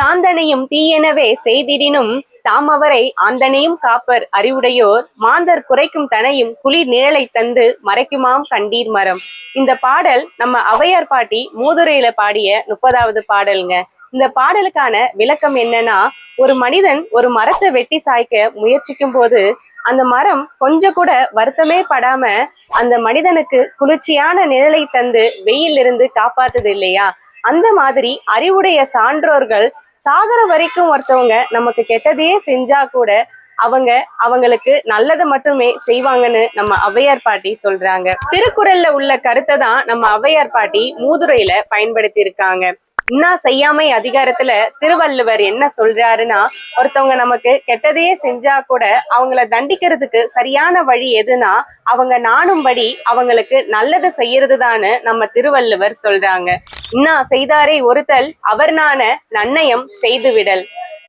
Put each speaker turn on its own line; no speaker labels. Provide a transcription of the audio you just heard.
சாந்தனையும் தீயெனவே செய்திடினும் தாமவரை ஆந்தனையும் copper அறிவுடையோர் மாந்தர் குறைக்கும் தனையும் குளிர் நிழலை தந்து மறைக்குமாம் கண்டீர் மரம். இந்த பாடல் நம்ம ஔவையார் பாட்டி மூதுரையில பாடிய 30வது பாடலுங்க. இந்த பாடலுக்கான விளக்கம் என்னன்னா, ஒரு மனிதன் ஒரு மரத்தை வெட்டி சாய்க்க முயற்சிக்கும் போது அந்த மரம் கொஞ்சம் கூட வருத்தமே படாம அந்த மனிதனுக்கு குளிர்ச்சியான நிழலை தந்து வெயில் இருந்து காப்பாத்துது இல்லையா? அந்த மாதிரி அறிவுடைய சான்றோர்கள் சாகர வரைக்கும் ஒருத்தவங்க நமக்கு கெட்டதையே செஞ்சா கூட அவங்களுக்கு நல்லதை மட்டுமே செய்வாங்கன்னு நம்ம ஔவையார் பாட்டி சொல்றாங்க. திருக்குறள்ல உள்ள கருத்தை தான் நம்ம ஔவையார் பாட்டி மூதுரையில பயன்படுத்தி இருக்காங்க. இன்னா செய்யாமை அதிகாரத்துல திருவள்ளுவர் என்ன சொல்றாருன்னா, ஒருத்தவங்க நமக்கு கெட்டதையே செஞ்சா கூட அவங்கள தண்டிக்கிறதுக்கு சரியான வழி எதுனா அவங்க நாணும்படி அவங்களுக்கு நல்லது செய்யறதுதான்னு நம்ம திருவள்ளுவர் சொல்றாங்க. இன்னா செய்தாரை ஒருத்தல் அவர் நாண நன்னயம் செய்து விடல்.